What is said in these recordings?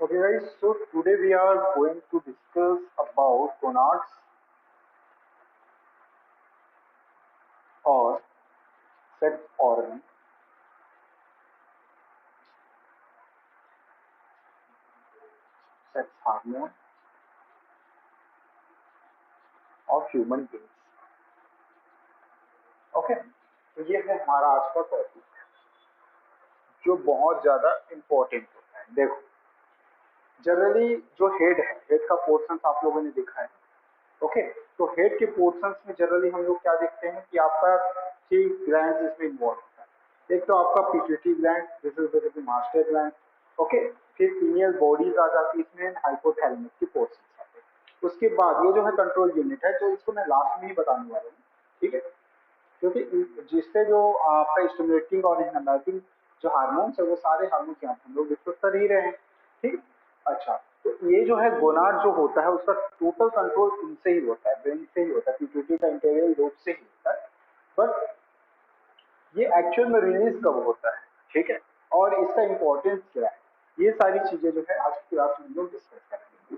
Okay guys, so today we are going to discuss about gonads or sex organ, sex hormone of human beings. Okay तो ये है हमारा आज का topic जो बहुत ज्यादा इम्पोर्टेंट होता है। देखो जनरली जो हेड है, हेड का पोर्शन आप लोगों ने देखा है। ओके तो हेड के पोर्शंस में जनरली हम लोग क्या देखते हैं कि आपका 3 ग्लैंड इसमें इन्वॉल्व होता है। एक तो आपका pituitary gland, this is basically master gland. Okay फिर फीमेल बॉडीज आ जाती है, इसमें हाइपोथैलेमस की पोर्शंस आते हैं। उसके बाद ये जो है कंट्रोल यूनिट है, जो इसको मैं लास्ट में ही बताने वाला हूँ, ठीक है, क्योंकि जिससे जो आपका स्टिमुलेटिंग और इनर्जिंग जो हार्मोन्स है वो सारे हार्मोन्स यहाँ पे हम लोग डिस्कस कर ही रहे हैं। ठीक, अच्छा तो ये जो है गोनाड जो होता है उसका टोटल कंट्रोल इनसे ही होता है, ब्रेन से ही होता है, पिट्यूटरी का इंटीरियर लोब से ही होता है। बट ये एक्चुअल में रिलीज कब होता है, ठीक है, और इसका इंपॉर्टेंस क्या है, ये सारी चीजें जो है आज की क्लास में हम लोग डिस्कस करेंगे।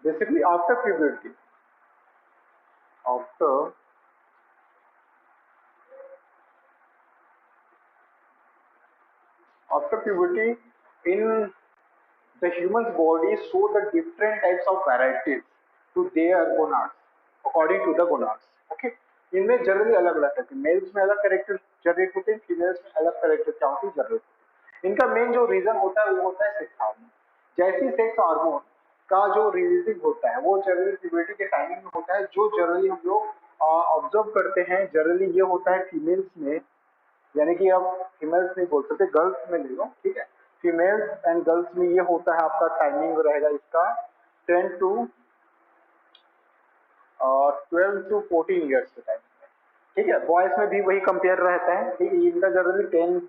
Basically after puberty, after puberty in the human's body show the different types of varieties to their gonads according to the gonads. Okay, इनमें जनरली अलग अलग है, मेल्स में अलग कैरेक्टर जनरेट होते हैं, फीमेल्स में अलग कैरेक्टर क्या होती है जनरेट होती है। इनका मेन जो रीजन होता है वो होता है सेक्स हार्मोन। जैसी सेक्स हार्मोन का जो रिलीजिंग होता है वो जनरली प्यूबर्टी के टाइमिंग में होता है, जो जनरली हम लोग ऑब्जर्व करते हैं। जनरली ये होता है फीमेल्स में, यानी कि अब फीमेल्स नहीं बोल सकते, गर्ल्स में ले लो, ठीक है, फीमेल्स एंड गर्ल्स में ये होता है आपका टाइमिंग रहेगा इसका 10 टू 12 टू 14 ईयर्स के टाइम में, ठीक है। बॉयज में भी वही कंपेयर रहता है, ठीक है, इनका जनरली 10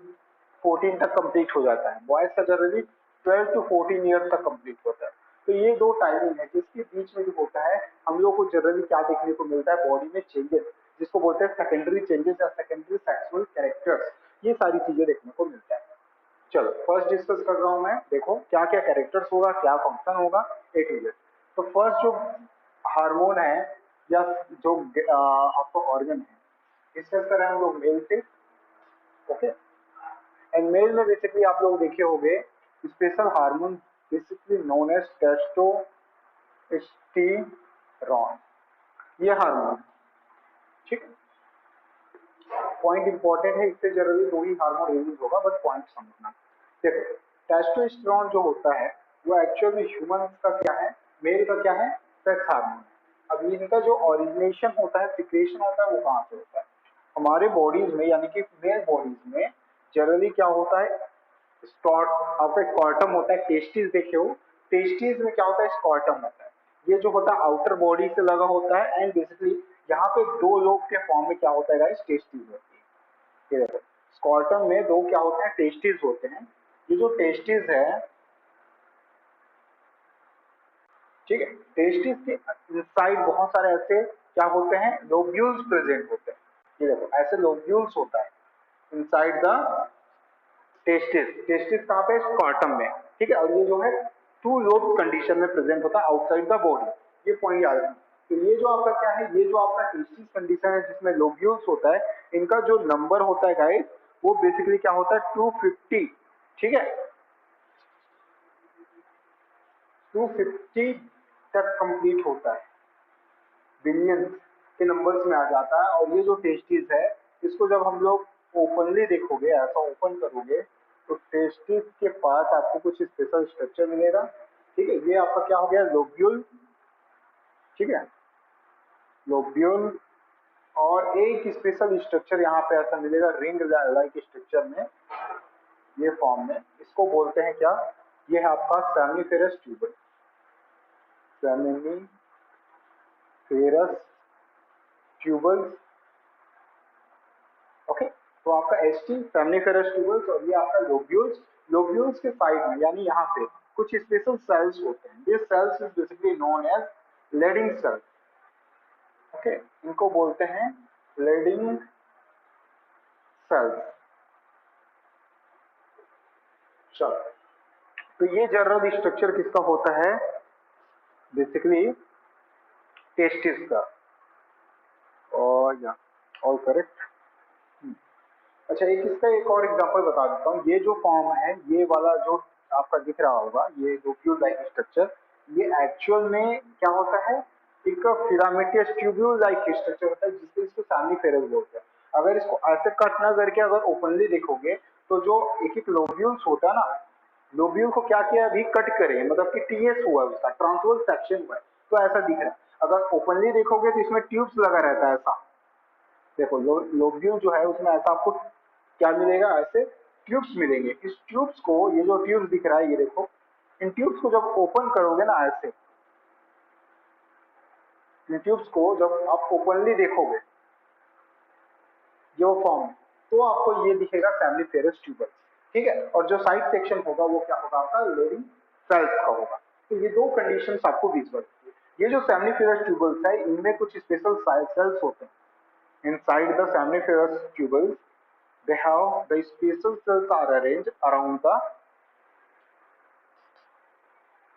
14 तक कंप्लीट हो जाता है, बॉयज का जनरली 12 टू 14 ईयर्स तक कंप्लीट होता है। तो ये दो टाइमिंग है जिसके बीच में जो होता है हम लोग को जनरली क्या देखने को मिलता है, बॉडी में चेंजेस, जिसको बोलते हैं सेकेंडरी चेंजेस या सेकेंडरी सेक्सुअल कैरेक्टर्स, ये सारी चीजें देखने को मिलता है। चलो फर्स्ट डिस्कस कर रहा हूं मैं, देखो क्या क्या कैरेक्टर्स होगा, क्या फंक्शन होगा, ए टू जेड। तो फर्स्ट जो हार्मोन है या जो आपका ऑर्गन है, डिस्कस कर रहे हैं हम लोग मेल से। ओके एंड मेल में बेसिकली आप लोग देखे होंगे special hormone basically known as testosterone, ये हार्मोन, ठीक है। पॉइंट इंपॉर्टेंट है, इससे जनरली दो ही हार्मोन रिलीज होगा, बट पॉइंट समझना। देखो टेस्टोस्टेरोन जो होता है वो एक्चुअल में ह्यूमन का क्या है, मेल का क्या है, सेक्स हार्मोन। अब इनका जो ओरिजिनेशन होता है, सिक्रेशन होता है, वो कहाँ से होता है, हमारे बॉडीज में, यानी कि मेल बॉडीज में जनरली क्या होता है, आपका स्कॉर्टम होता है, टेस्टिस देखे हो, टेस्टिस में क्या होता है, स्कॉर्टम होता है, ये जो होता है आउटर बॉडी से लगा होता है। एंड बेसिकली यहाँ पे दो लोब के फॉर्म में क्या होता है गाइस, टेस्टिस होती है। ये देखो स्कॉर्टम में दो क्या होते हैं, टेस्टिस होते हैं। ये जो टेस्टिस है, ठीक है, टेस्टिस के इनसाइड बहुत सारे ऐसे क्या होते हैं, लोब्यूल्स प्रेजेंट होते हैं। ये देखो ऐसे लोब्यूल्स होता है इनसाइड द टेस्टिस। टेस्टिस कहाँ पे, स्कॉर्टम में, ठीक है। और ये जो है टू लोब कंडीशन में प्रेजेंट होता है आउटसाइड द बॉडी, ये पॉइंट याद रखना। तो ये जो आपका क्या है, ये जो आपका टेस्टिस कंडीशन है जिसमें लोब्यूल्स होता है, इनका जो नंबर होता है गाइस वो बेसिकली क्या होता है 250, ठीक है, 250 तक कंप्लीट होता है, बिलियन के नंबर्स में आ जाता है। और ये जो टेस्टिस है इसको जब हम लोग ओपनली देखोगे, ऐसा ओपन करोगे, तो टेस्टिस के पास आपको कुछ स्पेशल स्ट्रक्चर मिलेगा, ठीक है। ये आपका क्या हो गया, लोब्यूल, ठीक है, लोब्यूल। और एक स्पेशल स्ट्रक्चर यहाँ पे ऐसा मिलेगा रिंग लाइक स्ट्रक्चर में, ये फॉर्म में, इसको बोलते हैं क्या, ये है आपका seminiferous tubule, seminiferous tubules. Okay तो आपका एसटी सेमिनिफेरस ट्यूबल्स, और ये आपका लोब्यूल्स। लोब्यूल्स के साइड में यानी यहाँ पे कुछ स्पेशल सेल्स होते हैं, ये cells is basically known as Leydig cells. Okay इनको बोलते हैं लेडिंग सेल्स, चलो, तो ये जनरल स्ट्रक्चर किसका होता है, बेसिकली टेस्टिस का। और या ऑल करेक्ट। अच्छा, एक और एग्जांपल बता देता हूँ। ये जो फॉर्म है, ये वाला जो आपका दिख रहा होगा, ये ट्यूब्यूल लाइक स्ट्रक्चर, ये एक्चुअल में क्या होता है, एक फिलामेंटस ट्यूब्यूल लाइक स्ट्रक्चर होता है, जिससे इसको सैमनीफेरस बोलते हैं। अगर इसको ऐसे कट ना करके अगर ओपनली देखोगे, तो जो एक एक लोब्यूल्स होता है ना, लोब्यूल को क्या किया, अभी कट करे, मतलब कि टीएस हुआ है, उसका ट्रांसवर्स सेक्शन हुआ है, तो ऐसा दिख रहा है। अगर ओपनली देखोगे तो इसमें ट्यूब्स लगा रहता है ऐसा। देखो, लोब्यूल जो है उसमें ऐसा आपको क्या मिलेगा, ऐसे ट्यूब्स मिलेंगे। इस ट्यूब्स को, ये जो ट्यूब्स दिख रहा है, ये देखो, इन ट्यूब्स को जब ओपन करोगे ना ऐसे, इन ट्यूब्स को जब आप ओपनली देखोगे जो फॉर्म, तो आपको ये दिखेगा सैमनीफेरस ट्यूबल्स, ठीक है। और जो साइड सेक्शन होगा वो क्या होगा, आपका लिविंग सेल्स का होगा। तो ये दो कंडीशंस आपको विजिबल होगी। ये जो सैमनीफेरस ट्यूबल्स है, इनमें कुछ स्पेशल सेल्स होते हैं। Inside the seminiferous tubules, they have the special cells are arranged around the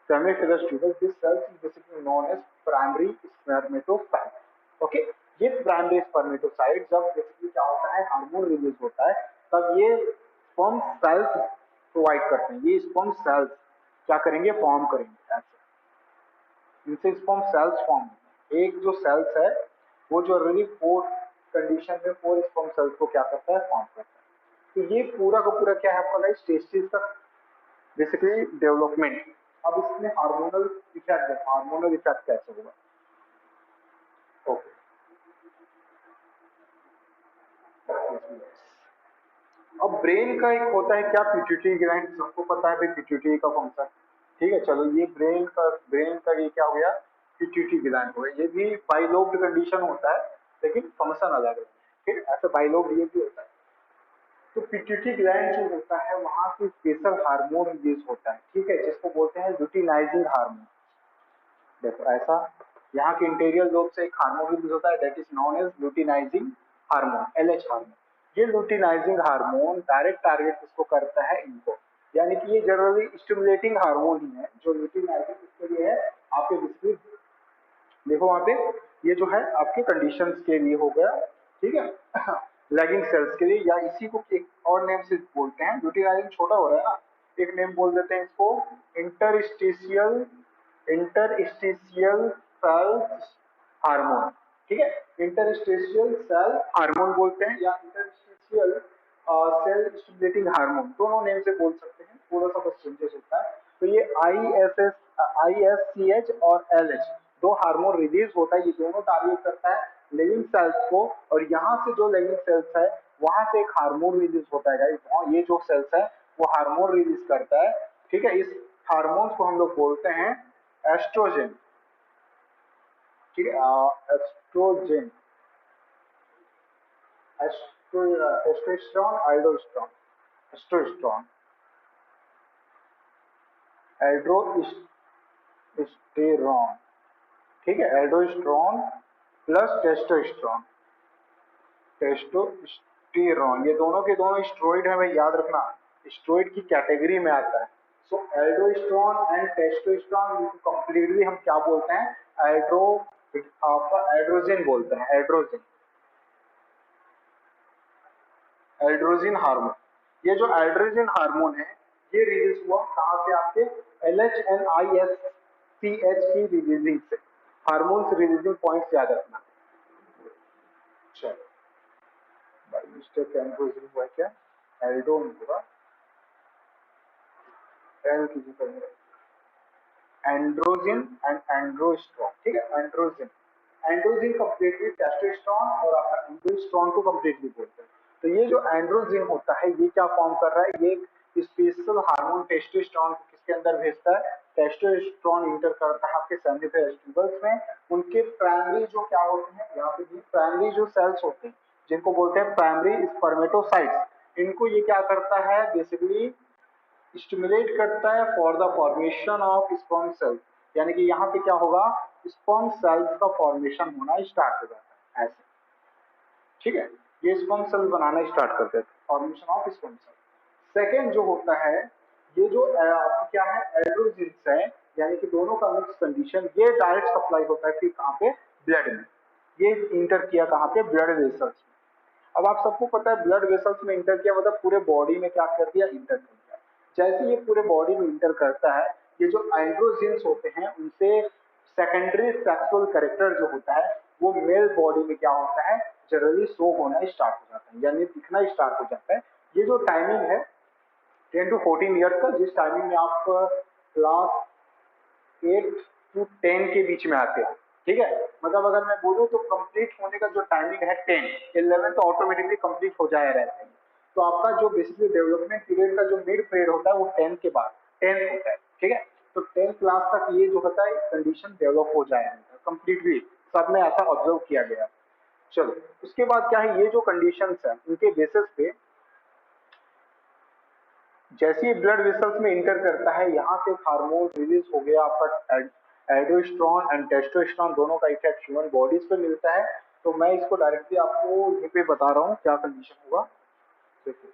seminiferous tubules. This cells is basically known as primary spermatocytes. Okay, ये प्राइमरी स्पर्मेटोसाइट जब बेसिकली क्या होता है, हार्मोन रिलीज होता है, तब ये स्पर्म सेल्स प्रोवाइड करते हैं। ये स्पर्म सेल्स क्या करेंगे, फॉर्म करेंगे ऐसे, इनसे स्पर्म सेल्स फॉर्म होते हैं। एक जो सेल्स है वो जो ऑलरेडी फोर कंडीशन में फोर स्पर्म सेल्स को क्या करता है, फॉर्म करता है। तो ये पूरा का पूरा क्या है आपका गाइस, टेस्टिस का बेसिकली डेवलपमेंट। अब इसमें हार्मोनल इफेक्ट है, हार्मोनल इफेक्ट कैसे होगा, ओके। अब ब्रेन का एक होता है क्या, पिट्यूटरी ग्लैंड, सबको पता है भाई पिट्यूटरी का फंक्शन, ठीक है। चलो, ये ब्रेन का ये क्या हो गया, पिट्यूटरी ग्लैंड हो गया। ये भी बाइलोब्ड कंडीशन होता है, लेकिन फंक्शन अलग है, ठीक है। ऐसे बाइलोब्ड ये भी होता है। तो पिट्यूटरी ग्लैंड जो होता है, वहां से स्पेशल हार्मोन रिलीज होता है, ठीक है, जिसको बोलते हैं लुटिनाइजिंग हार्मोन। देखो ऐसा, यहाँ के इंटीरियर लोब से एक हार्मोन रिलीज होता है, that is known as luteinizing hormone, LH hormone. ये लुटिनाइजिंग हार्मोन डायरेक्ट टारगेट किसको करता है, इनको। यानी कि ये जनरली स्टिमुलेटिंग हार्मोन ही है। जो लुटिनाइजिंग किसके लिए है, आपके डिस्प्ले देखो वहां पे, ये जो है आपके कंडीशंस के लिए हो गया, ठीक है। लैगिंग सेल्स के लिए, या इसी को एक और नेम से बोलते हैं, लुटिनाइजिंग छोटा हो रहा है ना, एक नेम बोल देते हैं इसको, इंटरस्टिशियल इंटरस्टिशियल सेल हार्मोन, ठीक है। इंटरस्टिशियल सेल हार्मोन बोलते हैं, या इंटरस्टिशियल सेल स्टिमुलेटिंग हार्मोन, दोनों नेम से बोल सकते हैं, थोड़ा सा बस चेंजेस होता है। तो ये ISCH और LH दो हार्मोन रिलीज होता है, ये दोनों टारगेट करता है लिविंग सेल्स को। और यहाँ से जो लिविंग सेल्स है, वहां से एक हार्मोन रिलीज होता है गाइस, और ये जो सेल्स है वो हार्मोन रिलीज करता है, ठीक है। इस हार्मोन्स को हम लोग बोलते हैं एस्ट्रोजन, ठीक है, एस्ट्रोजन, एस्ट्रोस्टेरोन, आल्डोस्टेरोन, एस्ट्रोस्टेरोन, एल्ड्रोस्टेरोन, ठीक है, एल्डोस्टेरोन प्लस टेस्टोस्टेरोन, टेस्टोस्टेरोन, ये दोनों के दोनों स्टेरॉइड है भाई, याद रखना, स्टेरॉइड की कैटेगरी में आता है। सो एल्डोस्टेरोन एंड टेस्टोस्टेरोन कंप्लीटली हम क्या बोलते हैं, आपका एड्रोजन बोलते हैं, एड्रोजन, एल्ड्रोजन हार्मोन। ये जो एल्ड्रोजन हार्मोन है, ये रिलीज हुआ कहाँ से, आपके LH एंड ISCH की रिलीजिंग से। हार्मोन्स रिलीजिंग पॉइंट्स याद रखना। चलो, बाई मिस्टेक एंड्रोजन हुआ क्या, एल्डोन होगा, एल की करेंगे, एंड्रोजन एंड एंड्रोस्ट्रॉन, ठीक है। एंड्रोजन, एंड्रोजन कंप्लीटली टेस्टोस्टेरोन, और आपका एंड्रोस्ट्रॉन को कंप्लीटली बोलते हैं। तो ये जो एंड्रोजन होता है, ये क्या फॉर्म कर रहा है, ये स्पेशल हार्मोन टेस्टोस्टेरोन को किसके अंदर भेजता है, टेस्टोस्टेरोन इंटर करता है आपके सेमिनिफेरस ट्यूबल्स में। उनके प्राइमरी जो क्या होते हैं, यहाँ पे प्राइमरी जो सेल्स होते हैं, जिनको बोलते हैं प्राइमरी स्पर्मेटोसाइट्स, इनको ये क्या करता है, बेसिकली स्टिमुलेट करता है for the formation of sperm cells. यानी कि यहाँ पे क्या होगा, स्पर्म सेल्स का फॉर्मेशन होना स्टार्ट हो जाता है ऐसे, ठीक है। ये स्पर्म सेल बनाना स्टार्ट करते हैं, formation of sperm cell. Second जो होता है, ये जो आपकी क्या है एड्रोजिन्स है, यानी कि दोनों का मिक्स कंडीशन, ये डायरेक्ट सप्लाई होता है फिर कहाँ पे, ब्लड में। ये इंटर किया कहाँ पे, ब्लड वेसल्स में। अब आप सबको पता है ब्लड वेसल्स में इंटर किया मतलब पूरे बॉडी में क्या कर दिया, इंटर कर दिया। जैसे ये पूरे बॉडी में इंटर करता है, ये जो एंड्रोजिन्स होते हैं उनसे सेकेंडरी सेक्सुअल कैरेक्टर जो होता है वो मेल बॉडी में क्या होता है, जनरली शो होना स्टार्ट हो जाता है, यानी दिखना स्टार्ट हो जाता है। ये जो टाइमिंग है 10 to 14 ईयर्स का, जिस टाइमिंग में आप क्लास 8 to 10 के बीच में आते हैं, ठीक है। मतलब अगर मैं बोलूँ तो कंप्लीट होने का जो टाइमिंग है 10, 11 तो ऑटोमेटिकली कंप्लीट हो जाया रहता है। तो आपका जो बेसिकली डेवलपमेंट पीरियड का जो मिड पीरियड होता है वो 10 के बाद 10 होता है, ठीक है। तो 10 क्लास तक ये जो होता है कंडीशन डेवलप हो जाएगा कंप्लीटली, सब में ऐसा ऑब्जर्व किया गया। चलो उसके बाद क्या है, ये जो कंडीशंस है उनके बेसिस पे जैसे ही ब्लड वेसल्स में इंटर करता है, यहाँ से हार्मोन रिलीज हो गया आपका, एल्डोस्टेरोन एंड टेस्टोस्टेरोन दोनों का इफेक्ट ह्यूमन बॉडीज पे मिलता है। तो मैं इसको डायरेक्टली आपको यहीं पे बता रहा हूँ क्या कंडीशन होगा। देखिए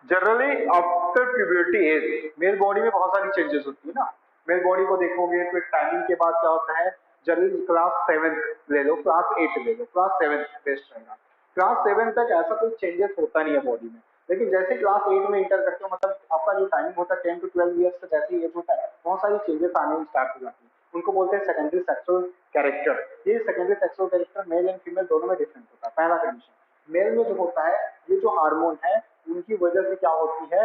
generally after puberty age male body में बहुत सारी चेंजेस होती है ना। मेल बॉडी को देखोगे तो एक टाइमिंग के बाद क्या होता है, जनरली क्लास 7 ले लो, क्लास 8 ले लो, क्लास 7 बेस्ट रहेगा। क्लास 7 तक ऐसा कोई चेंजेस होता नहीं है बॉडी में, लेकिन जैसे क्लास 8 में इंटर करते हो मतलब आपका जो टाइमिंग होता है 10 to 12 ईयर्स का, जैसे एज होता है बहुत सारी चेंजेस आने स्टार्ट हो जाती है। उनको बोलते हैं सेकेंडरी सेक्सुअल कैरेक्टर। ये secondary sexual character mail and female दोनों में डिफरेंट होता है। पहला कंडीशन, मेल में जो होता है ये जो हार्मोन है उनकी वजह से क्या होती है,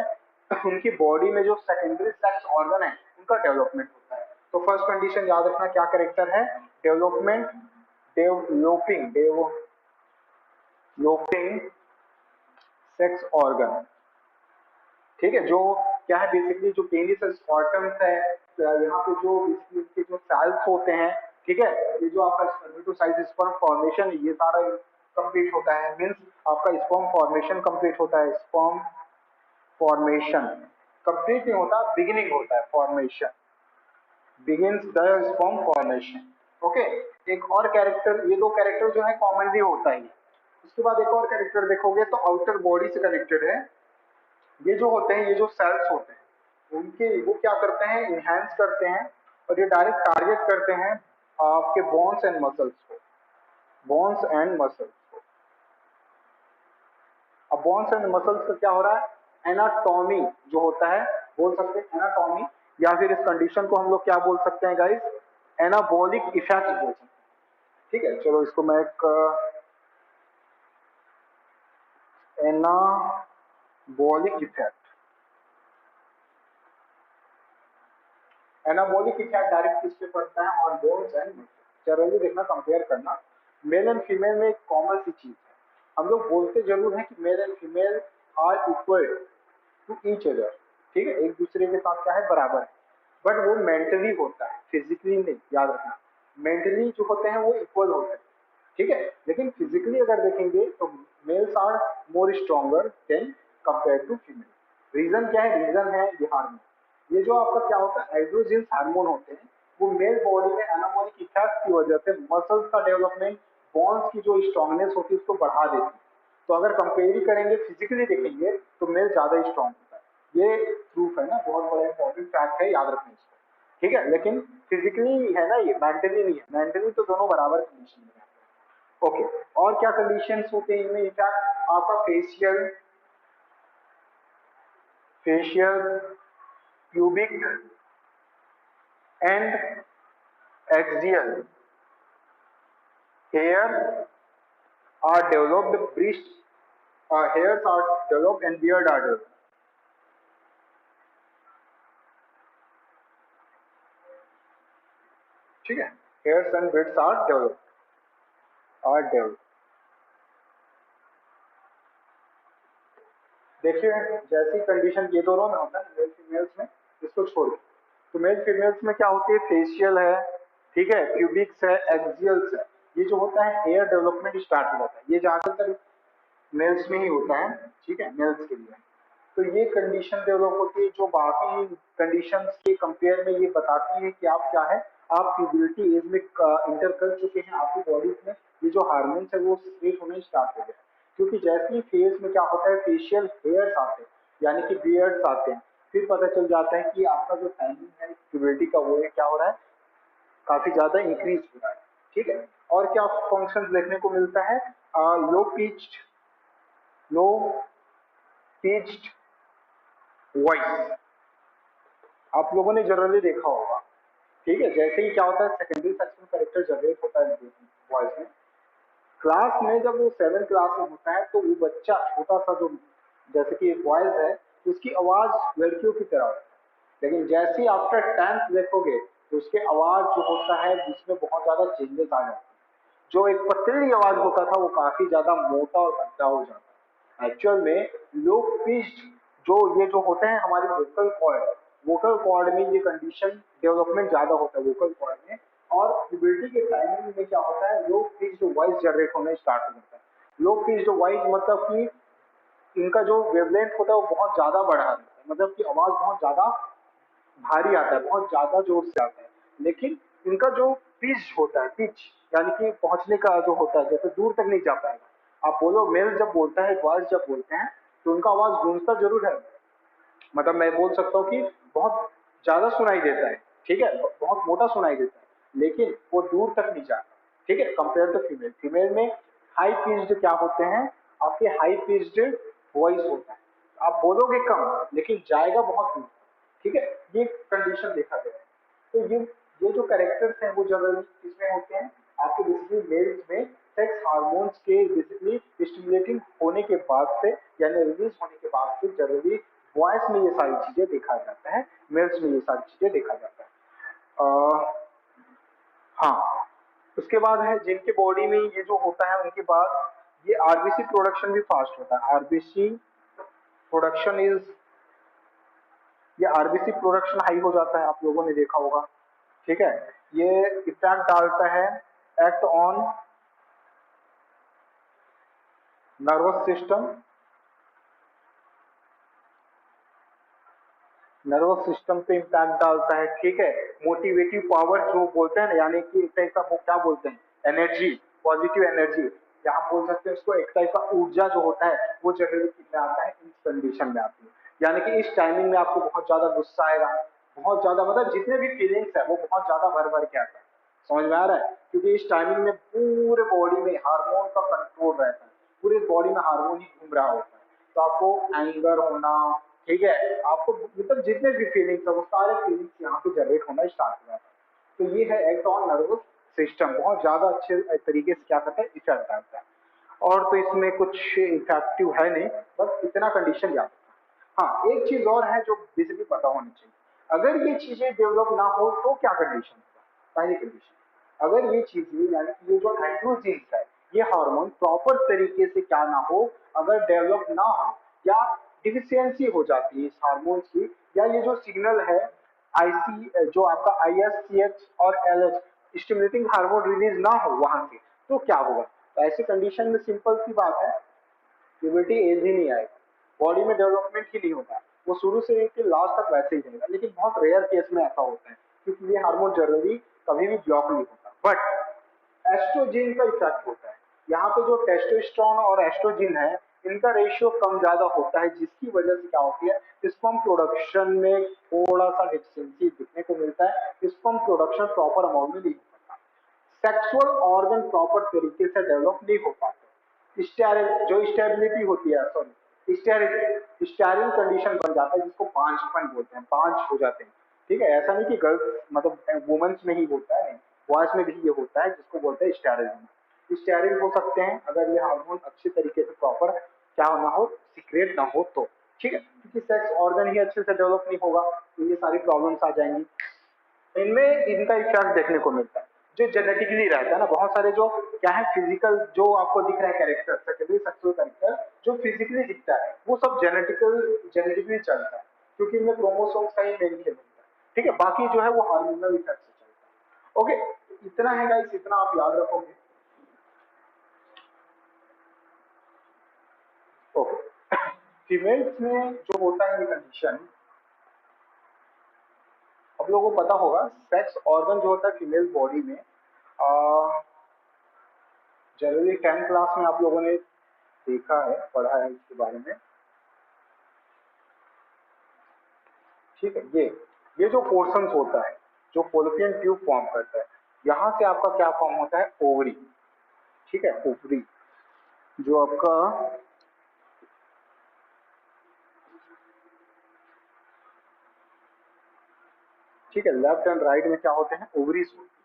उनकी बॉडी में जो सेकेंडरी सेक्स ऑर्गन है उनका डेवलपमेंट होता है। तो फर्स्ट कंडीशन याद रखना क्या कैरेक्टर है, development, developing developing sex organ, ठीक है। जो क्या है बेसिकली जो पेनिस स्पर्टम्स है, यहाँ पे जो बेसिकली इसके जो सेल्स होते हैं, ठीक है, ये जो आपका स्पर्मेटोसाइट स्पर्म फॉर्मेशन ये सारा कंप्लीट होता है, मींस आपका स्पर्म फॉर्मेशन कंप्लीट होता है। स्पर्म फॉर्मेशन कंप्लीट नहीं होता, बिगिनिंग होता है, formation begins the sperm formation, okay. एक और कैरेक्टर, ये दो कैरेक्टर जो है कॉमनली होता है। उसके बाद एक और कैरेक्टर देखोगे तो आउटर बॉडी से कनेक्टेड है। ये जो होते हैं, ये जो सेल्स होते हैं उनके वो क्या करते हैं, इनहेंस करते हैं और ये डायरेक्ट टारगेट करते हैं आपके बोन्स एंड मसल्स को, बोन्स एंड मसल्स को। अब बोन्स एंड मसल्स का क्या हो रहा है, एनाटॉमी जो होता है, बोल सकते हैं एनाटॉमी, या फिर इस कंडीशन को हम लोग क्या बोल सकते हैं गाइस, एनाबॉलिक इफेक्ट बोल सकते हैं, ठीक है। चलो इसको मैं एक anabolic effect, anabolic effect direct किस पे पड़ता है, on bones and muscles. Generally देखना, कंपेयर करना, मेल एंड फीमेल में एक कॉमन सी चीज है, हम लोग बोलते जरूर हैं कि male and female are equal to each other, ठीक है, एक दूसरे के साथ क्या है, बराबर है। बट वो मेंटली होता है, फिजिकली नहीं, याद रखना। मेंटली जो होते हैं वो इक्वल होते हैं, ठीक है, लेकिन फिजिकली अगर देखेंगे तो males are more stronger than compare to female. Reason क्या है, रीजन है ये हार्मोन। ये जो आपका क्या होता है, एंड्रोजन्स हार्मोन होते हैं, वो मेल बॉडी में एनाबॉलिक इफेक्ट की वजह से मसल्स का डेवलपमेंट, बोन्स की जो स्ट्रांगनेस होती है उसको बढ़ा देती है। तो अगर कंपेयर ही करेंगे, फिजिकली देखेंगे तो मेल ज्यादा स्ट्रांग होता है। ये प्रूफ है ना, बहुत बड़ा इंपॉर्टेंट फैक्ट है, याद रखना इसको, ठीक है। लेकिन फिजिकली है ना, ये मेंटली नहीं है, मेंटली तो दोनों बराबर कंडीशन में है, ओके। और क्या कंडीशंस होते हैं इनमें, इनफैक्ट आपका facial, facial, pubic and axial hairs are developed, breast hairs are developed and beard are developed, ठीक है। hairs and beards are developed। देखिए जैसी कंडीशन ये दोनों में होता है मेल फीमेल्स में, इसको छोड़ के तो मेल फीमेल्स में क्या होती है, फेशियल है, ठीक है, क्यूबिक्स है, एक्सियल्स है। ये जो होता है हेयर डेवलपमेंट स्टार्ट हो जाता है, ये ज्यादातर मेल्स में ही होता है, ठीक है, मेल्स के लिए। तो ये कंडीशन डेवलप होती है जो बाकी कंडीशंस के कंपेयर में ये बताती है कि आप क्या है, आप प्यूबर्टी एज में इंटर कर चुके हैं, आपकी बॉडी में ये जो हार्मोन्स है वो सीक्रेट होने स्टार्ट हो गए। क्योंकि जैसे ही फेस में क्या होता है, फेशियल हेयर्स आते हैं यानी कि बियर्ड्स आते हैं, फिर पता चल जाता है कि आपका जो टाइमिंग है प्यूबर्टी का वो है क्या हो रहा है, काफी ज्यादा इंक्रीज हो रहा है। ठीक है, और क्या फंक्शन देखने को मिलता है, लो पिच्ड वॉइस आप लोगों ने जनरली देखा होगा। ठीक है, जैसे ही क्या होता है सेकेंडरी सेक्शन करेक्टर जनरेट होता है वॉइस में, क्लास में जब वो 7 क्लास में होता है तो वो बच्चा छोटा सा जो जैसे कि बॉयज है उसकी आवाज लड़कियों की तरह होती है, लेकिन जैसे ही आफ्टर 10th देखोगे तो उसकी आवाज जो होता है जिसमें बहुत ज्यादा चेंजेस आ जाते हैं। जो एक पतली आवाज होता था वो काफी ज्यादा मोटा और भद्दा हो जाता है। एक्चुअल में लो पिच्ड जो ये जो होते हैं हमारे वोकल कॉर्ड में ये कंडीशन डेवलपमेंट ज्यादा होता है वोकल कॉर्ड में, और प्यूबर्टी के टाइमिंग में क्या होता है लो पिच्ड वॉइस जनरेट होना स्टार्ट हो जाता है। लो पिच्ड वॉइस मतलब कि इनका जो वेवलेंथ होता है वो बहुत ज्यादा बढ़ा रहता है, मतलब कि आवाज बहुत ज्यादा भारी आता है, बहुत ज्यादा जोर से आता है, लेकिन इनका जो पिच होता है, पिच यानी कि पहुंचने का जो होता है जैसे दूर तक नहीं जा पाएगा। आप बोलो मेल जब बोलता है, बॉयज जब बोलते हैं तो उनका आवाज गूंजता जरूर है, मतलब मैं बोल सकता हूँ कि बहुत ज्यादा सुनाई देता है। ठीक है, बहुत मोटा सुनाई देता है, लेकिन वो दूर तक नहीं जाता। ठीक है, कंपेयर टू फीमेल, फीमेल में हाई पिच्ड क्या होते हैं, आपके हाई पिच्ड वॉइस होता है, आप बोलोगे कम लेकिन जाएगा बहुत दूर। ठीक है, ये कंडीशन देखा गया है। तो ये जो कैरेक्टर्स हैं वो जनरली किसमें होते हैं, आपके बेसिकली मेल्स में सेक्स हार्मोन्स के बेसिकली स्टिमुलेटिंग होने के बाद से यानी रिलीज होने के बाद से जनरली बॉयज में ये सारी चीजें देखा जाता है, मेल्स में ये सारी चीजें देखा जाता है। हाँ, उसके बाद है जिनके बॉडी में ये जो होता है उनके बाद ये आरबीसी प्रोडक्शन भी फास्ट होता है। आरबीसी प्रोडक्शन इज ये आरबीसी प्रोडक्शन हाई हो जाता है, आप लोगों ने देखा होगा। ठीक है, ये इफेक्ट डालता है, act on nervous system, nervous system पे इम्पैक्ट डालता है। ठीक है, मोटिवेटिव पावर जो बोलते हैं ना, यानी कि एक टाइप का वो क्या बोलते हैं, एनर्जी, पॉजिटिव एनर्जी, यहाँ बोल सकते हैं उसको, एक टाइप का ऊर्जा जो होता है वो जनरली कितने आता है, इस कंडीशन में आती है। यानी कि इस टाइमिंग में आपको बहुत ज्यादा गुस्सा आएगा, बहुत ज्यादा, मतलब जितने भी फीलिंग्स है वो बहुत ज्यादा भर भर के आता है। समझ में आ रहा है, क्योंकि इस टाइमिंग में पूरे बॉडी में हार्मोन का कंट्रोल रहता है, पूरे बॉडी में हार्मोन ही घूम रहा होता है, तो आपको एंगर होना, ठीक है, आपको मतलब जितने भी फीलिंग्स है वो सारे फीलिंग्स यहाँ पे जनरेट होना स्टार्ट हो जाता है। तो ये है एक्ट ऑन नर्वस सिस्टम, बहुत ज्यादा अच्छे तरीके से क्या करता है, इफेक्ट डालता है। और तो इसमें कुछ इफेक्टिव है नहीं, बस इतना कंडीशन याद रखना। हाँ, एक चीज और है जो बेसिकली पता होनी चाहिए, अगर ये चीजें डेवलप ना हो तो क्या कंडीशन होगा। पहली कंडीशन, अगर ये चीजें यानी कि ये जो एंड्रोजीन्स है, ये हार्मोन प्रॉपर तरीके से क्या ना हो, अगर डेवलप ना हो या डिफिशियंसी हो जाती है इस हार्मोन्स की, या ये जो सिग्नल है आईसी जो आपका आईएससीएच और एलएच स्टिमुलेटिंग हार्मोन रिलीज ना हो वहां से, तो क्या होगा। तो ऐसी कंडीशन में सिंपल सी बात है, प्यूबर्टी एज ही नहीं आएगा, बॉडी में डेवलपमेंट ही नहीं होगा, वो शुरू से लेकर लास्ट तक वैसे ही रहेगा। लेकिन बहुत रेयर केस में ऐसा होता है क्योंकि ये हार्मोन जनरली कभी भी ब्लॉक नहीं होता, बट एस्ट्रोजन का इफेक्ट होता है। यहाँ पे जो टेस्टोस्टेरोन और एस्ट्रोजन है इनका रेशियो कम ज्यादा होता है, जिसकी वजह से क्या होती है, स्पर्म प्रोडक्शन में थोड़ा सा डिफिशियंसी देखने को मिलता है, स्पर्म प्रोडक्शन प्रॉपर अमाउंट में नहीं हो पाता, सेक्सुअल ऑर्गन प्रॉपर तरीके से डेवलप नहीं हो पाते, स्टेरिल जो स्टेबिलिटी होती है, सॉरी स्टेरिल स्टेरिल कंडीशन बन जाता है, जिसको पांचपन बोलते हैं, पांच हो जाते हैं। ठीक है, ऐसा नहीं कि गर्ल्स मतलब वुमेन्स में ही होता है, बॉयज में भी ये होता है, जिसको बोलते हैं स्टेरिल। स्टेरिल हो सकते हैं अगर ये हार्मोन अच्छे तरीके से प्रॉपर क्या ना हो, सीक्रेट ना हो तो। ठीक है, क्योंकि सेक्स ऑर्गन ही अच्छे से डेवलप नहीं होगा तो ये सारी प्रॉब्लम्स आ जाएंगी। इनमें इनका इफेक्ट देखने को मिलता है जो जेनेटिकली रहता है ना, बहुत सारे जो क्या है फिजिकल जो आपको दिख रहा है कैरेक्टर, सेकेंडरी सेक्सुअल कैरेक्टर जो फिजिकली दिखता है वो सब जेनेटिकली चलता है, क्योंकि इनमें क्रोमोसोम्स का ही मेन खेल होता है। ठीक है, बाकी जो है वो हार्मोनल इफेक्ट से चलता है। ओके, इतना है गाइस, इतना आप याद रखोगे। ओके, फीमेल्स में जो होता है ये कंडीशन, आप लोगों को पता होगा सेक्स ऑर्गन जो होता है फीमेल बॉडी में, जनरली 10th क्लास में आप लोगों ने देखा है, पढ़ा है इसके बारे में। ठीक है, ये जो पोर्शंस होता है जो फॉलोपियन ट्यूब फॉर्म करता है, यहाँ से आपका क्या फॉर्म होता है, ओवरी। ठीक है, ओवरी जो आपका ठीक है लेफ्ट एंड राइट में क्या होते हैं, ओवरीज होती है,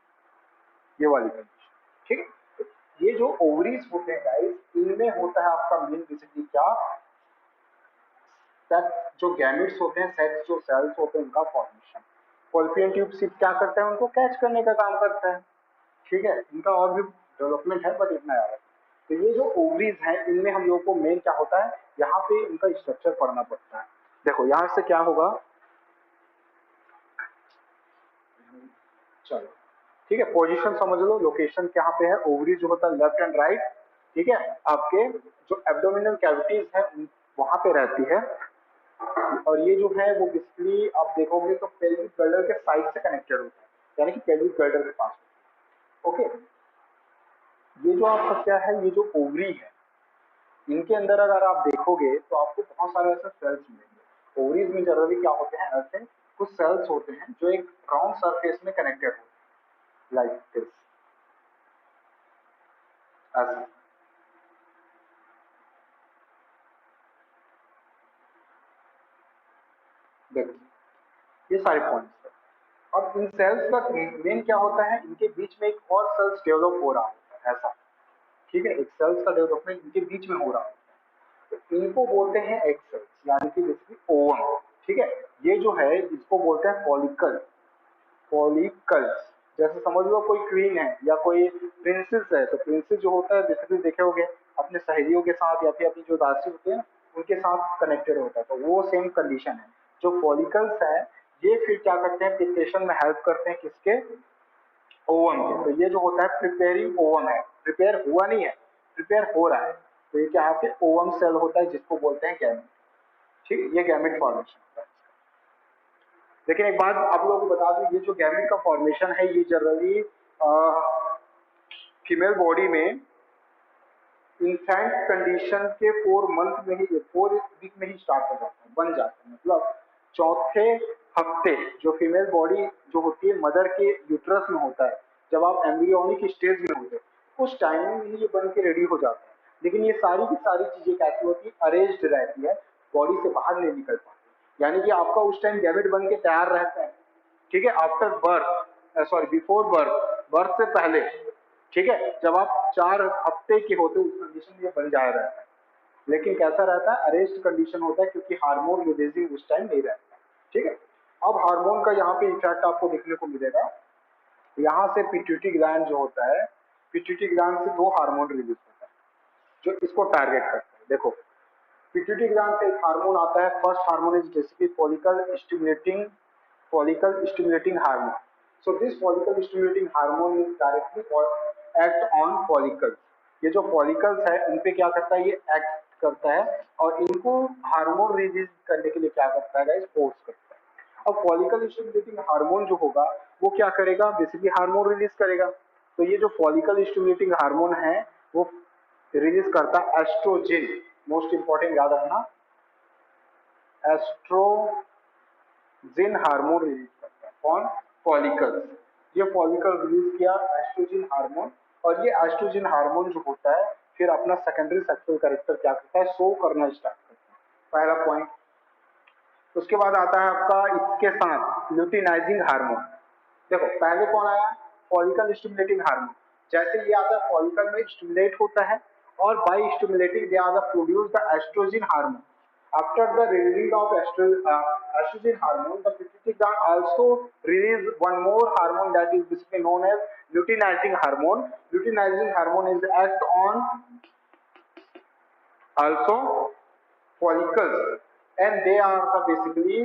ये वाली कंडीशन। ठीक है, तो ये जो ओवरीज होते हैं गाइस, इनमें होता है आपका मेन बेसिकली क्या, सेक्स जो गैमेट्स होते हैं, सेक्स जो सेल्स होते हैं उनका फॉर्मेशन। फॉलोपियन ट्यूब सिर्फ क्या करता है, उनको कैच करने का काम करता है। ठीक है, इनका और भी डेवलपमेंट है बट इतना याद है। तो ये जो ओवरीज हैं, इनमें हम लोग को मेन क्या होता है, यहाँ पे इनका स्ट्रक्चर पढ़ना पड़ता है। देखो यहाँ से क्या होगा, चलो ठीक है, पोजीशन समझ लो, लोकेशन कहाँ पे है, ओवरी जो होता है लेफ्ट एंड राइट। ठीक है, आपके जो एब्डोमिनल कैविटीज है वहां पे रहती है, और ये जो है वो बेसिकली आप देखोगे तो पेल्विक गर्डर के साइड से कनेक्टेड होता है, यानी कि पेल्विक गर्डर के पास। ओके, ये जो आपका क्या है, ये जो ओवरी है, इनके अंदर अगर आप देखोगे तो आपको बहुत सारे ऐसे सेल्स मिलेंगे। ओवरीज में जनरली क्या होते हैं, ऐसे कुछ सेल्स होते हैं जो एक राउंड सरफेस में कनेक्टेड होते हैं, लाइक दिस, ऐसे। देखो ये सारे पॉइंट्स है। अब इन सेल्स का मेन क्या होता है, इनके बीच में एक और सेल्स डेवलप हो रहा होता है, ऐसा। ठीक है, एक सेल्स का डेवलपमेंट इनके बीच में हो रहा होता है, तो इनको बोलते हैं एग सेल्स, यानी कि बेसिकली ओवम। ठीक है, ये जो है इसको बोलते हैं फॉलिकल, फॉलिकल्स। जैसे समझ लो कोई क्वीन है या कोई प्रिंसेस है, तो प्रिंसेस जो होता है बेसिकली देखे होगे अपने सहेलियों के साथ या फिर अपनी जो दासी होती है उनके साथ कनेक्टेड होता है, तो वो सेम कंडीशन है। जो फॉलिकल्स है ये फिर क्या करते हैं, प्रिपरेशन में हेल्प करते हैं किसके, ओवम के। तो ये जो होता है प्रिपेयरिंग ओवम है, प्रिपेयर हुआ नहीं है, प्रिपेयर हो रहा है। तो ये क्या है, आपके ओवम सेल होता है जिसको बोलते हैं गैमेट। ठीक है, ये गैमेट फॉर्मेशन होता है। लेकिन एक बात आप लोगों को बता दूं, ये जो गैमेट का फॉर्मेशन है ये जनरली फीमेल बॉडी में इन्फेंट कंडीशन के 4 मंथ में ही, 4 वीक में ही स्टार्ट हो जाता है, बन जाता है। मतलब चौथे हफ्ते जो फीमेल बॉडी जो होती है मदर के यूट्रस में होता है, जब आप एम्ब्रियोनिक स्टेज में होते हैं उस टाइम में ही ये बन के रेडी हो जाता है। लेकिन ये सारी की सारी चीजें कैसी होती है, अरेंज्ड रहती है, बॉडी से बाहर नहीं निकल पाती, यानी कि आपका उस टाइम गैमेट बन के तैयार रहता है। ठीक है, after birth, sorry before birth, birth से पहले। ठीक है, जब आप 4 हफ्ते के होते उस कंडीशन में ये बन जा रहा है, लेकिन कैसा रहता है, अरेस्ट कंडीशन होता है क्योंकि हार्मोन रिलीजिंग उस टाइम नहीं रहता। ठीक है, अब हार्मोन का यहाँ पे इफेक्ट आपको देखने को मिलेगा। यहाँ से पिट्यूटरी ग्लैंड जो होता है, पिट्यूटरी ग्लैंड से 2 हार्मोन रिलीज होता है जो इसको टारगेट करता है। देखो पिट्यूटरी ग्लैंड से एक हार्मोन आता है, first hormone is basically follicle stimulating hormone. So this follicle stimulating hormone is directly act on follicles. ये जो follicles है इन पे क्या करता है, ये act करता है और इनको हार्मोन रिलीज करने के लिए क्या करता है गाइस, फोर्स करता है। अब फॉलिकल स्टिमुलेटिंग हार्मोन जो होगा वो क्या करेगा, बेसिकली हार्मोन रिलीज करेगा। तो ये जो फॉलिकल स्टिमुलेटिंग हार्मोन है वो रिलीज करता है एस्ट्रोजन, मोस्ट इंपॉर्टेंट याद रखना, एस्ट्रोजन हार्मोन रिलीज करता है। कौन, फॉलिकल्स। ये फॉलिकल रिलीज किया एस्ट्रोजन हार्मोन, और ये एस्ट्रोजन हार्मोन जो होता है फिर अपना सेकेंडरी सेक्सुअल कैरेक्टर क्या करता है, शो करना स्टार्ट करता है, पहला पॉइंट। उसके बाद आता है आपका इसके साथ ल्यूटिनाइजिंग हार्मोन। देखो पहले कौन आया, फॉलिकल स्टिमुलेटिंग हार्मोन। जैसे ये आता है फॉलिकल में स्टिमुलेट होता है और by stimulating they are produce the estrogen hormone. After the release of estrogen hormone, the pituitary gland also release one more hormone that is basically known as luteinizing hormone. Luteinizing hormone is act on also follicles, and they are the basically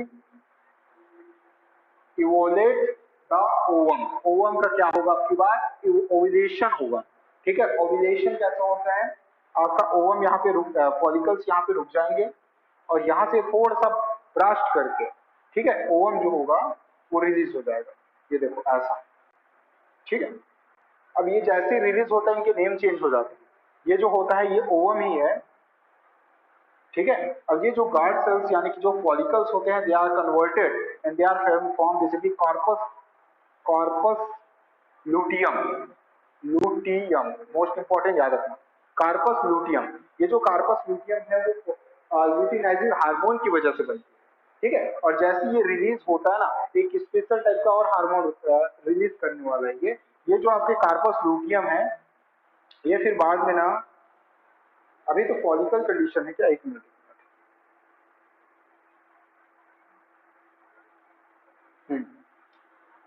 ovulate the ovum. Ovum का क्या होगा आपकी बात, ovulation होगा। ठीक है, ovulation कैसा होता है, आपका ओवम यहाँ पे रुक, फॉलिकल्स यहाँ पे रुक जाएंगे और यहाँ से थोड़ा सा ब्रास्ट करके, ठीक है, ओवम जो होगा वो रिलीज हो जाएगा। ये देखो ऐसा। ठीक है, अब ये जैसे रिलीज होता है इनके नेम चेंज हो जाते हैं। ये जो होता है ये ओवम ही है, ठीक है। अब ये जो गार्ड सेल्स यानी कि जो फॉलिकल्स होते हैं, they are converted and they are form basically corpus, corpus luteum, luteum most important याद रखना, कार्पस लुटियम। ये जो कार्पस लुटियम है वो ल्यूटिनाइजिंग हार्मोन की वजह से बनती है, ठीक है। और जैसे ये रिलीज होता है ना, एक स्पेशल टाइप का और हार्मोन रिलीज करने वाला है ये जो आपके कार्पस लुटियम है, ये फिर बाद में ना, अभी तो फॉलिकल कंडीशन है क्या, एक मिनट,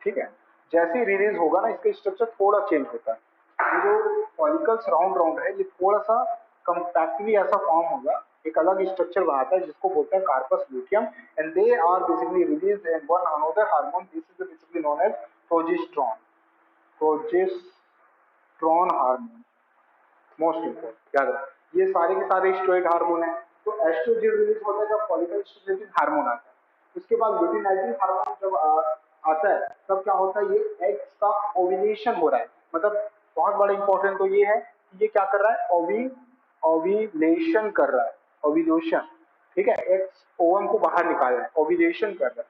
ठीक है। जैसे ही रिलीज होगा ना, इसका स्ट्रक्चर थोड़ा चेंज होता है। ये जो फॉलिकल्स राउंड राउंड है, ये थोड़ा सा कंपैक्टली ऐसा फॉर्म होगा, एक अलग स्ट्रक्चर बनाता है जिसको बोलते हैं corpus luteum, and they are basically release in one another hormone, this is basically known as progesterone, progesterone hormone, most important याद रखो। ये सारे के सारे स्टेरॉइड हार्मोन है। तो एस्ट्रोजन रिलीज होता है जब फॉलिकल स्टिमुलेटिंग हार्मोन आता है। उसके बाद लुटिनाइजिंग हार्मोन जब आता है, तब क्या होता है, ये एग्स का ओव्यूलेशन हो रहा है। मतलब बहुत बड़ा इंपॉर्टेंट तो ये है कि ये क्या कर रहा है, ओव्यूलेशन कर रहा है, ओव्यूलेशन, ठीक है। एग्स ओवम को बाहर निकाल रहा है, ओव्यूलेशन कर रहा है,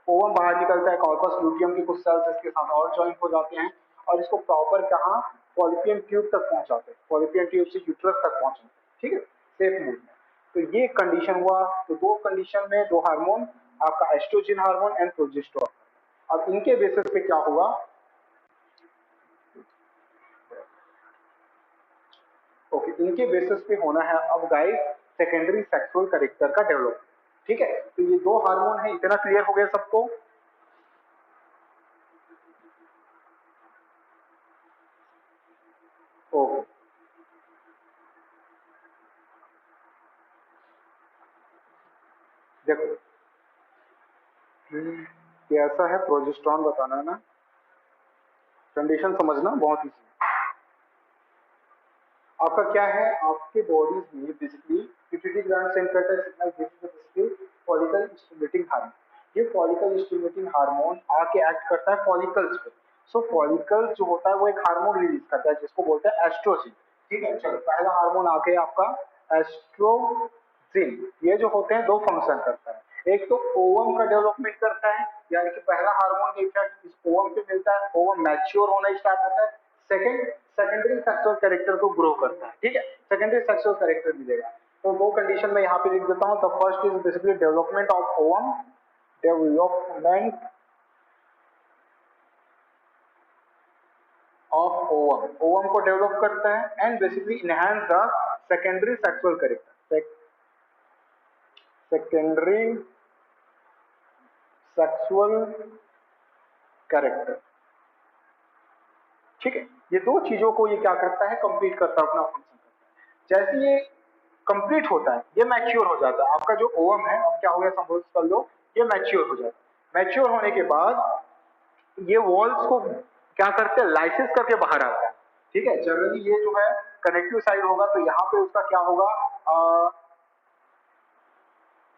ओवम बाहर निकलता है, कॉर्पस लुटियम के कुछ सेल्स इसके साथ और ज्वाइन हो जाते हैं, और इसको प्रॉपर कहाँ, फॉलिपियन ट्यूब तक पहुंचाते हैं, फॉलिपियन ट्यूब से यूट्रस तक पहुंचाते हैं, ठीक है, सेफ मूड में। तो ये कंडीशन हुआ। तो दो कंडीशन में दो हार्मोन, आपका एस्ट्रोजन हार्मोन एंड प्रोजेस्टेरोन। अब इनके बेसिस पे क्या हुआ, ओके, इनके बेसिस पे होना है अब गाइस सेकेंडरी सेक्सुअल कैरेक्टर का डेवलपमेंट, ठीक है। तो ये दो हार्मोन है, इतना क्लियर हो गया सबको। ओके, देखो कैसा है प्रोजेस्टेरोन, बताना है ना, कंडीशन समझना बहुत ही। आपका क्या है, आपके बॉडी में बेसिकली पिट्यूटरी ग्लैंड सेंड करता है signal, this is basically follicle stimulating hormone. ये फॉलिकल स्टिमुलेटिंग हार्मोन आके एक्ट करता है फॉलिकल्स पे। सो फॉलिकल्स जो होता है वो एक हार्मोन रिलीज करता है जिसको बोलते हैं एस्ट्रोजिन, ठीक है। चलो पहला हार्मोन आ गया आपका एस्ट्रोजिन। ये जो होते हैं दो फंक्शन करता है, एक तो ओवम का डेवलपमेंट करता है, यानी कि पहला हार्मोन का इफेक्ट इस ओवम पे मिलता है, ओवम मैच्योर होना स्टार्ट होता है। सेकंड, सेकेंडरी सेक्सुअल कैरेक्टर को ग्रो करता है, ठीक है, सेकेंडरी सेक्सुअल कैरेक्टर मिलेगा। तो दो कंडीशन में यहाँ पे लिख देता हूँ। The first is basically development of ovum, development of ovum, ovum को डेवलप करता है and basically enhance the secondary sexual character, secondary sexual character, ठीक है। ये दो चीजों को ये क्या करता है, कंप्लीट करता है, अपना फंक्शन करता है। जैसे ये कंप्लीट होता है, ये मैच्योर हो जाता है, आपका जो ओवम है अब क्या हो गया, सपोज कर लो ये मैच्योर हो जाता है। मैच्योर होने के बाद ये वॉल्स को क्या करते हैं, लाइसिस करके बाहर आता है, ठीक है। जनरली ये जो है कनेक्टिव साइड होगा, तो यहाँ पे उसका क्या होगा,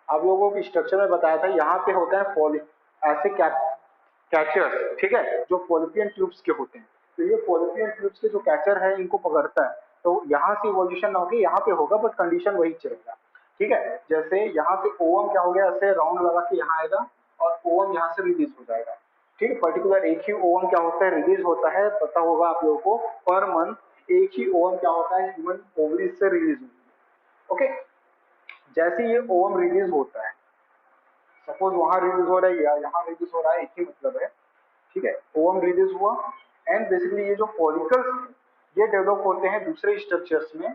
आप लोगों को स्ट्रक्चर में बताया था, यहाँ पे होते हैं फॉली ऐसे कैचर्स, ठीक है, जो फॉलिपियन ट्यूब्स के होते हैं। तो ये फॉलिपियन ट्यूब्स के जो कैचर है इनको पकड़ता है, तो यहाँ से इवोल्यूशन ना होगी, यहाँ पे होगा बट कंडीशन वही चलेगा, ठीक है। जैसे यहाँ से ओवम क्या हो गया, ऐसे राउंड लगा के यहाँ आएगा और ओवम यहाँ से रिलीज हो जाएगा, ठीक है। पर्टिकुलर एक ही ओवम क्या होता है, रिलीज होता है, पता होगा आप लोगों को, पर मंथ एक ही ओवम क्या होता है, ह्यूमन ओवरीज से रिलीज होती है, ओके। जैसे ये ओवम रिलीज होता है, सपोज वहां रिलीज हो रहा है या यहाँ रिलीज हो रहा है, एक ही मतलब है, ठीक है। ओवम रिलीज हुआ एंड बेसिकली ये जो फॉलिकल्स ये डेवलप होते हैं दूसरे स्ट्रक्चर्स में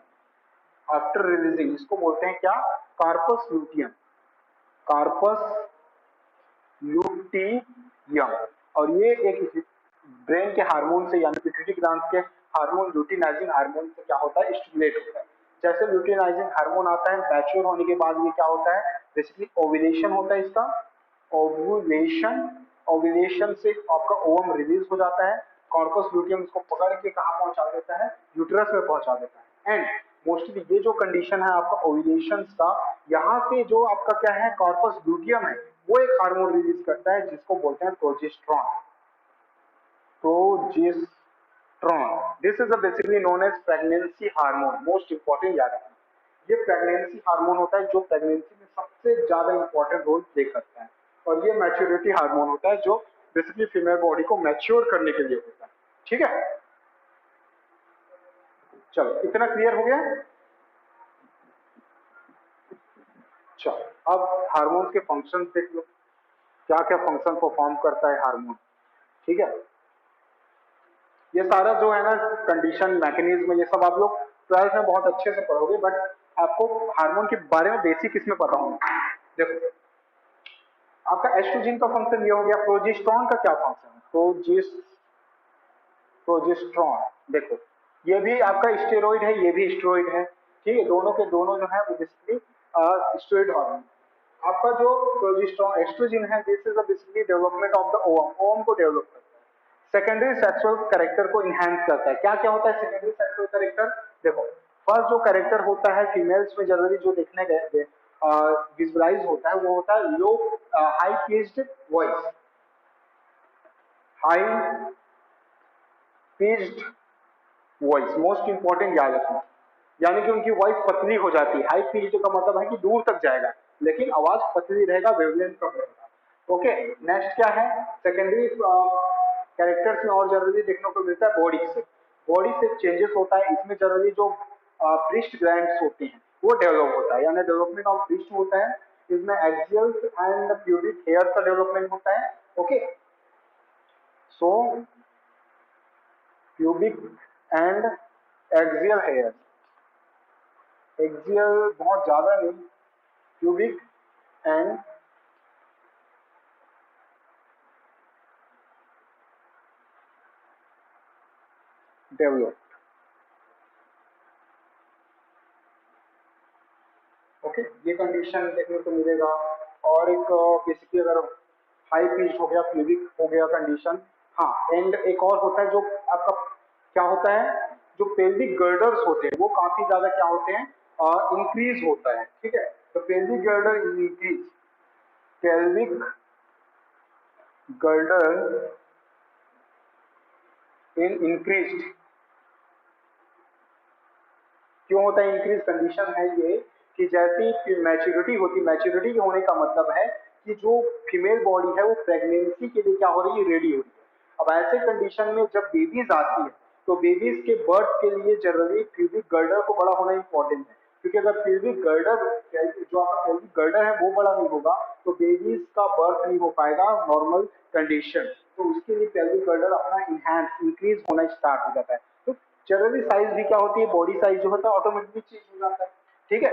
आफ्टर रिलीजिंग, इसको बोलते हैं क्या, कार्पस लूटियम, कार्पस लूटियम। और ये एक ब्रेन के हार्मोन से यानी पिट्यूटरी ग्लैंड के हार्मोन लुटिनाइजिंग हार्मोन से क्या होता है, स्टिमुलेट होता है। जैसे लुटिनाइजिंग हार्मोन आता है, मैच्योर होने के बाद ये क्या होता है, बेसिकली ओव्यूलेशन होता है इसका, ओव्यूलेशन, ओव्यूलेशन से आपका ओवम रिलीज हो जाता है, कॉर्पस लुटियम इसको पकड़ के कहाँ पहुंचा देता है, यूट्रस में पहुंचा देता है। एंड मोस्टली ये जो कंडीशन है आपका ओव्यूलेशन का, यहाँ से जो आपका क्या है, कॉर्पस लुटियम है, वो एक हार्मोन रिलीज करता है जिसको बोलते हैं progesterone, progesterone. This is basically known as pregnancy hormone, most important याद रखना। ये प्रेगनेंसी हार्मोन होता है जो प्रेगनेंसी में सबसे ज्यादा इंपॉर्टेंट रोल प्ले करता है। और ये मैच्योरिटी हार्मोन होता है जो बेसिकली फीमेल बॉडी को मैच्योर करने के लिए होता है। ठीक है, चलो इतना क्लियर हो गया। चलो अब हार्मोन्स के फंक्शन देख लो, क्या क्या फंक्शन परफॉर्म करता है हार्मोन। ठीक है, ये सारा जो है ना कंडीशन मैकेनिज्म ये सब आप लोग 12th में बहुत अच्छे से पढ़ोगे, बट आपको हार्मोन के बारे में बेसिक इसमें पता होना। देखो आपका एस्ट्रोजन का फंक्शन ये हो गया, प्रोजेस्टेरॉन का क्या फंक्शन है, प्रोजेस्टेरॉन देखो ये भी आपका स्टेरॉइड है, ये भी स्टेरॉइड है। ठीक है, दोनों के दोनों जो है वो बेसिकली स्टेरॉइड हार्मोन। आपका जो प्रोजेस्टेरॉन एस्ट्रोजन है this is basically development of the ovum, ovum को डेवलप करता है। सेकेंडरी सेक्सुअल कैरेक्टर को इनहेंस करता है। क्या क्या होता है सेकेंडरी सेक्सुअल कैरेक्टर, देखो फर्स्ट जो कैरेक्टर होता है फीमेल्स में जनरली जो देखने गए विजुअलाइज होता है वो होता है low high pitched voice, high pitched voice most important याद रखना, यानी कि उनकी वॉइस पतली हो जाती है। हाई पिच्ड का मतलब है कि दूर तक जाएगा लेकिन आवाज पतली रहेगा, वेवलेंथ कम रहेगा। ओके, नेक्स्ट क्या है सेकेंडरी कैरेक्टर्स में और जनरली देखने को मिलता है बॉडी से चेंजेस होता है। इसमें जनरली जो ब्रेस्ट ग्लैंड्स होती हैं वो डेवलप होता है, यानी डेवलपमेंट ऑफ ब्रेस्ट होता है। इसमें एक्सियल एंड प्यूबिक हेयर का डेवलपमेंट होता है। Okay, so pubic and axial hair, axial बहुत ज्यादा नहीं, प्यूबिक एंड डेवलप। ओके, ये कंडीशन देखने को मिलेगा। और एक बेसिकली अगर हाई पिच हो गया, प्यूबिक हो गया कंडीशन। हाँ, एंड एक और होता है जो आपका क्या होता है, जो पेल्विक गर्डर्स होते हैं वो काफी ज्यादा क्या होते हैं इंक्रीज होता है। ठीक है, तो pelvic girder increase, pelvic girder in increase, क्यों होता है इंक्रीज, कंडीशन है ये कि जैसी मैच्योरिटी होती, मैच्योरिटी होने का मतलब है कि जो फीमेल बॉडी है वो प्रेगनेंसी के लिए क्या हो रही है, रेडी हो रही है। अब ऐसे कंडीशन में जब बेबीज आती है तो बेबीज के बर्थ के लिए जनरली प्यूबिक गर्डर को बड़ा होना इंपॉर्टेंट है, क्योंकि अगर प्यूबिक गर्डर जो आपका प्यूबिक गर्डर है वो बड़ा नहीं होगा तो बेबीज का बर्थ नहीं हो पाएगा नॉर्मल कंडीशन। तो उसके लिए प्यूबिक गर्डर अपना इनहैंस इंक्रीज होना स्टार्ट हो जाता है। तो जनरली साइज भी क्या होती है, बॉडी साइज जो होता है ऑटोमेटिकली चेंज हो जाता है। ठीक है,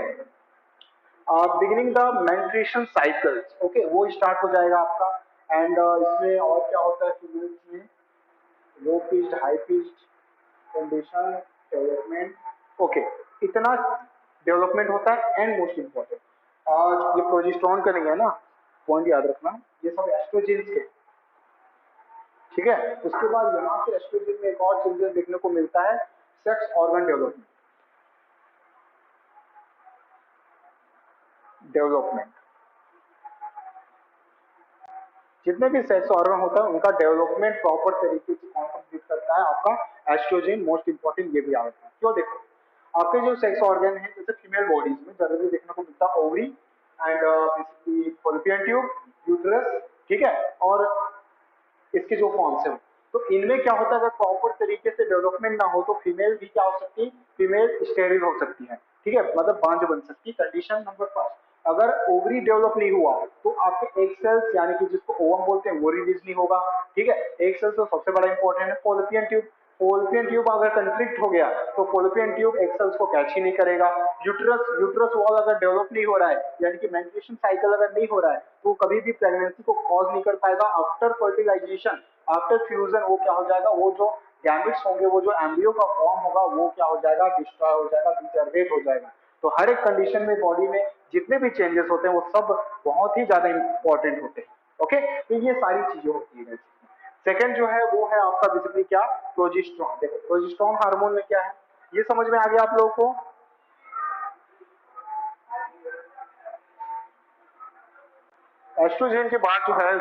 beginning the menstruation cycles, okay वो स्टार्ट हो जाएगा आपका। एंड इसमें और क्या होता है फीमेल्स में, low pitched high pitched condition development. Okay, इतना डेवलपमेंट होता है। एंड मोस्ट इंपॉर्टेंट और ये प्रोजेस्टेरॉन का नहीं है ना, पॉइंट याद रखना, ये सब एस्ट्रोजेंस के। ठीक है, उसके बाद यहाँ पे एस्ट्रोजन में एक और चेंजेस देखने को मिलता है, सेक्स ऑर्गन डेवलपमेंट। जितने भी सेक्स ऑर्गन होता है उनका डेवलपमेंट प्रॉपर तरीके से कॉन्ट्रीब्यूट करता है आपका एस्ट्रोजन, मोस्ट इंपॉर्टेंट ये भी याद रखना। क्यों, देखो आपके जो सेक्स ऑर्गन है जैसे फीमेल बॉडीज में जनरली देखने को मिलता है ovary and basically Fallopian tube, uterus. ठीक है, और इसके जो फॉर्म्स है तो इनमें क्या होता है, अगर प्रॉपर तरीके से डेवलपमेंट ना हो तो फीमेल भी क्या हो सकती है, फीमेल स्टेरिल हो सकती है। ठीक है, मतलब बांझ बन सकती है। कंडीशन नंबर फर्स्ट, अगर ओवरी डेवलप नहीं हुआ तो आपके एग सेल्स यानी कि जिसको ओवम बोलते हैं वो रिलीज नहीं होगा। ठीक है, एग सेल्स तो सबसे बड़ा इंपॉर्टेंट है। फॉलोपियन ट्यूब, फॉलोपियन ट्यूब अगर कंस्ट्रिक्ट हो गया तो फॉलोपियन ट्यूब एग सेल्स को कैच ही नहीं करेगा। यूट्रस, यूट्रस वॉल अगर डेवलप नहीं हो रहा है यानी कि मेंस्ट्रुएशन साइकिल अगर नहीं हो रहा है तो कभी भी प्रेगनेंसी को कॉज नहीं कर पाएगा। आफ्टर फर्टिलाइजेशन, आफ्टर फ्यूजन वो क्या हो जाएगा, वो जो गैमेट्स होंगे, वो जो एम्ब्रियो का फॉर्म होगा वो क्या हो जाएगा, डिस्ट्रॉय हो जाएगा, डिजर्वेट हो जाएगा। तो हर एक कंडीशन में बॉडी में जितने भी चेंजेस होते हैं वो सब बहुत ही ज्यादा इंपॉर्टेंट होते हैं। ओके, तो ये सारी चीजें होती है। सेकंड जो है वो है आपका बेसिकली क्या, प्रोजेस्टेरॉन। देखो प्रोजेस्टेरॉन हार्मोन में क्या है ये समझ में आ गया आप लोगों को। एस्ट्रोजन के बाद जो है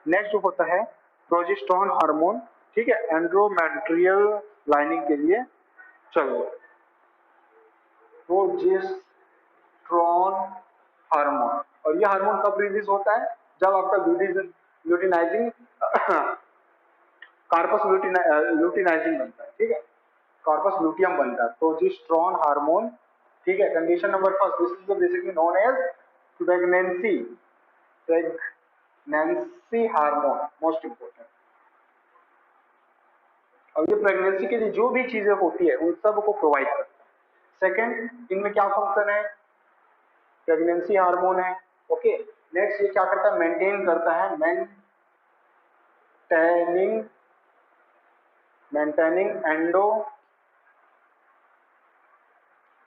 नेक्स्ट जो होता है प्रोजेस्टेरॉन हार्मोन। ठीक है, एंड्रोमेट्रियल लाइनिंग के लिए। चलो प्रोजेस्टेरॉन हार्मोन कब रिलीज होता है? जब आपका लुटिनाइजिंग कार्पस लुटिनाइजिंग बनता है, ठीक है, कार्पस लुटियम बनता है, प्रोजेस्टेरोन हार्मोन, ठीक है। Condition number first, this is basically known as pregnancy hormone, most important. और ये प्रेगनेंसी के लिए जो भी चीजें होती है उन सब को प्रोवाइड करता है। सेकंड, इनमें क्या फंक्शन है? प्रेगनेंसी हार्मोन है, ओके। नेक्स्ट ये क्या करता है? मेंटेन करता है, मेंटेनिंग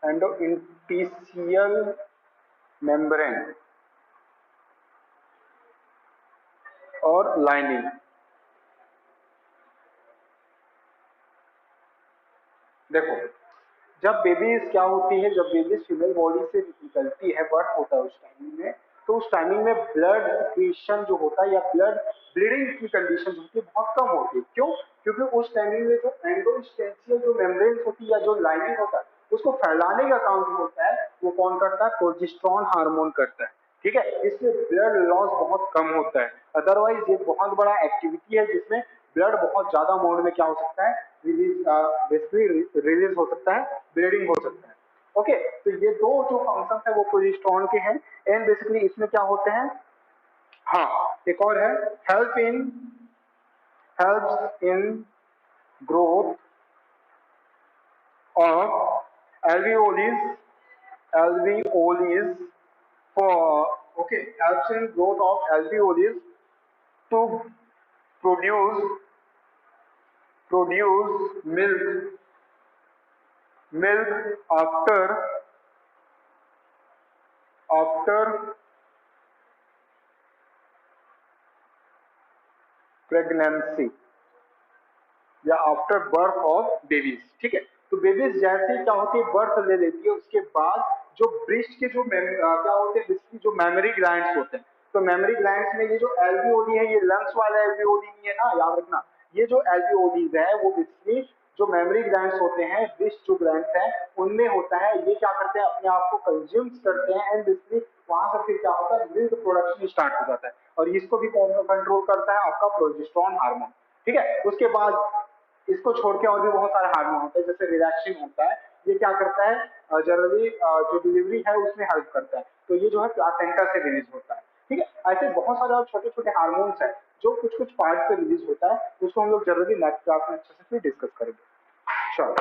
एंडोइंटिशियल मेम्ब्रेन और लाइनिंग। देखो, जब बेबीज क्या होती है, जब बेबीज फीमेल बॉडी से निकलती है, बर्थ होता है उस टाइमिंग में, तो उस टाइमिंग में ब्लड सिक्रीशन जो होता है या ब्लड ब्लीडिंग की कंडीशन जो होती है बहुत कम होती है। क्यों? क्योंकि उस टाइमिंग में जो एंडोस्टेंशियल जो मेम्ब्रेन होती है या जो लाइनिंग होता है उसको फैलाने का काम जो होता है वो कौन करता है? प्रोजेस्टेरोन हार्मोन करता है, ठीक है। इससे ब्लड लॉस बहुत कम होता है। अदरवाइज ये बहुत बड़ा एक्टिविटी है जिसमें ब्लड बहुत ज्यादा अमाउंट में क्या हो सकता है? रिलीज हो सकता है, ब्लीडिंग हो सकता है, ओके। तो ये दो जो फंक्शन है वो प्रोजेस्टेरोन के हैं। एंड बेसिकली इसमें क्या होते हैं? हाँ, एक और है, helps in growth of alveolis for, okay, helps in growth of alveolis to produce milk after pregnancy या आफ्टर बर्थ ऑफ बेबीज, ठीक है। तो बेबीज जैसे ही क्या होती है, बर्थ ले लेती है, उसके बाद जो ब्रेस्ट के जो क्या होते हैं, इसकी जो मेमोरी ग्लैंड्स होते हैं, तो मेमोरी ग्लैंड्स में ये जो एल्वियोली है, ये लंग्स वाला एल्वियोली नहीं है ना, याद रखना। ये जो एल्वियोलीज है वो बेसिकली जो मेमोरी ग्लैंड्स होते हैं, ब्रेस्ट जो ग्लैंड्स है उनमें होता है। ये क्या करते हैं? अपने आप को कंज्यूम करते हैं एंड बेसिकली वहां से फिर क्या होता है? मिल्क प्रोडक्शन स्टार्ट हो जाता है और इसको भी कंट्रोल करता है आपका प्रोजेस्टेरोन हार्मोन, ठीक है। उसके बाद इसको छोड़ के और भी बहुत सारे हार्मोन होते हैं, जैसे रिलैक्सिन होता है। ये क्या करता है? जनरली जो डिलीवरी है उसमें हेल्प करता है। तो ये जो है प्लासेंटा से रिलीज होता है, ठीक है। ऐसे बहुत सारे और छोटे छोटे हार्मोन्स हैं जो कुछ कुछ पार्ट से रिलीज होता है, उसको हम लोग जनरली नेक्स्ट क्लास में अच्छे से फिर डिस्कस करेंगे। चलो।